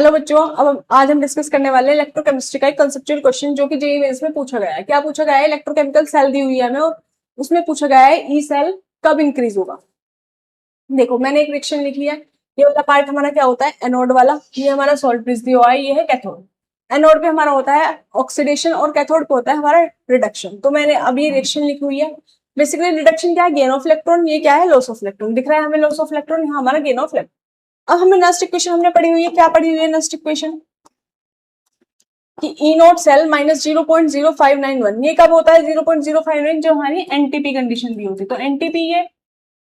Hello बच्चों, अब आज हम डिस्कस करने वाले हैं इलेक्ट्रोकेमिस्ट्री का एक कंसेप्चुअल क्वेश्चन जो कि जेईई मेंस में पूछा गया है। क्या पूछा गया है? इलेक्ट्रोकेमिकल सेल दी हुई है हमें और उसमें पूछा गया है ई सेल कब इंक्रीज होगा। देखो मैंने एक रिएक्शन लिख लिया। ये वाला पार्ट हमारा क्या होता है? एनोड वाला। ये हमारा सॉल्ट ब्रिज दिया हुआ है, ये है कैथोड। एनोड पे हमारा होता है ऑक्सीडेशन और कैथोड पे होता है हमारा रिडक्शन। तो मैंने अभी रिएक्शन लिखी हुई है। बेसिकली रिडक्शन क्या है? Gain of electron. ये क्या है? Loss of electron. दिख रहा है हमें लॉस ऑफ इलेक्ट्रॉन, यहाँ हमारा गेन ऑफ इलेक्ट्रॉन। अब हमें नेक्स्ट इक्वेशन हमने पढ़ी हुई है। क्या पढ़ी हुई है नेक्स्ट इक्वेशन? कि ई नॉट सेल माइनस 0.0591। ये कब होता है 0.059? जो हमारी एनटीपी कंडीशन दी होती है। तो एनटीपी ये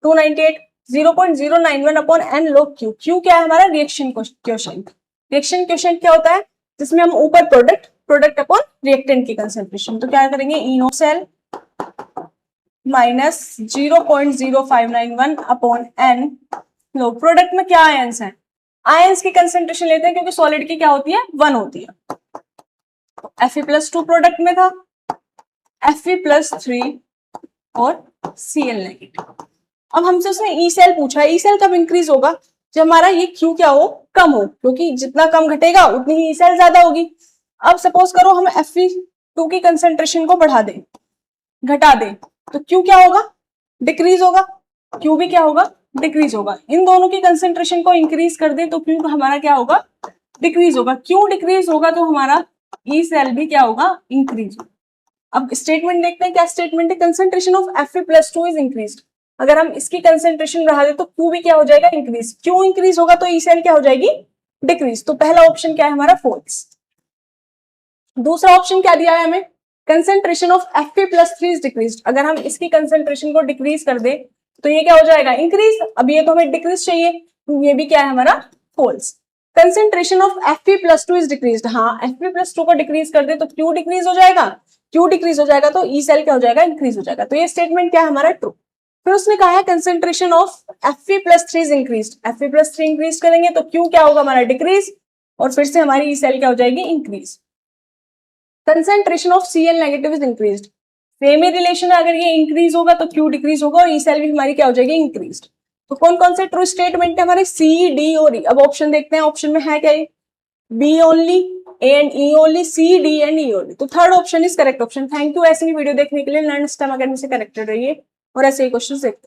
298 0.091 upon N log Q. Q क्या है हमारा? Reaction quotient. रिएक्शन क्वोशिएंट क्या होता है? जिसमें हम ऊपर प्रोडक्ट अपॉन रिएक्टेंट की कंसेंट्रेशन। तो क्या करेंगे? E not cell minus 0.0591 upon N log. Product में क्या आयंस है? आयंस की कंसेंट्रेशन लेते हैं क्योंकि सॉलिड की क्या होती है? 1 होती है। Fe+2 प्रोडक्ट में था, Fe+3 और Cl नेगेटिव। अब हमसे उसने ई सेल पूछा है। ई सेल कब इंक्रीज होगा? जब हमारा ये Q क्या हो? कम हो, क्योंकि जितना कम घटेगा उतनी ही ई सेल ज्यादा होगी। अब सपोज करो हम Fe2 की कंसेंट्रेशन को बढ़ा दें, घटा दें, तो Q क्या होगा? डिक्रीज होगा। Q भी क्या होगा? डिक्रीज होगा। इन दोनों की कंसेंट्रेशन को इंक्रीज कर दे तो Q हमारा क्या होगा? डिक्रीज होगा। Q डिक्रीज होगा तो हमारा ई सेल भी क्या होगा? इंक्रीज। अब स्टेटमेंट देखते हैं क्या स्टेटमेंट है? Concentration of Fe+2 is increased. अगर हम इसकी कंसेंट्रेशन बढ़ा दे तो Q भी क्या हो जाएगा? इंक्रीज। Q इंक्रीज होगा तो ई सेल क्या हो जाएगी? डिक्रीज। तो पहला ऑप्शन क्या है हमारा? फॉल्स। दूसरा ऑप्शन क्या दिया है हमें? Concentration of Fe+3 is decreased. अगर हम इसकी कंसेंट्रेशन को डिक्रीज कर दे तो ये क्या हो जाएगा? इंक्रीज। अब ये तो हमें डिक्रीज चाहिए, तो ये भी क्या है हमारा? Falls. Concentration of Fe+2 is decreased. हाँ, Fe+2 को डिक्रीज कर दे तो Q डिक्रीज हो जाएगा। Q डिक्रीज हो जाएगा तो ई सेल क्या हो जाएगा? इंक्रीज हो जाएगा। तो ये स्टेटमेंट क्या है हमारा? ट्रू। फिर उसने कहा है concentration of Fe+3 is increased. Fe+3 increase करेंगे तो Q क्या होगा हमारा? डिक्रीज। और फिर से हमारी ई सेल क्या हो जाएगी? Increase. Concentration of Cl negative is increased. Same he relation है, अगर ये इंक्रीज होगा तो Q डिक्रीज होगा और ई सेल भी हमारी क्या हो जाएगी? इंक्रीज्ड। तो कौन कौन से ट्रू स्टेटमेंट है हमारे? सी, डी और ई। अब ऑप्शन देखते हैं, ऑप्शन में है क्या? B only, A and E only, C, D and E only. तो third option is correct option. Thank you. ऐसे ही वीडियो देखने के लिए लर्न स्टेम अकेडमी से कनेक्टेड रहिए और ऐसे ही क्वेश्चंस देखते हैं।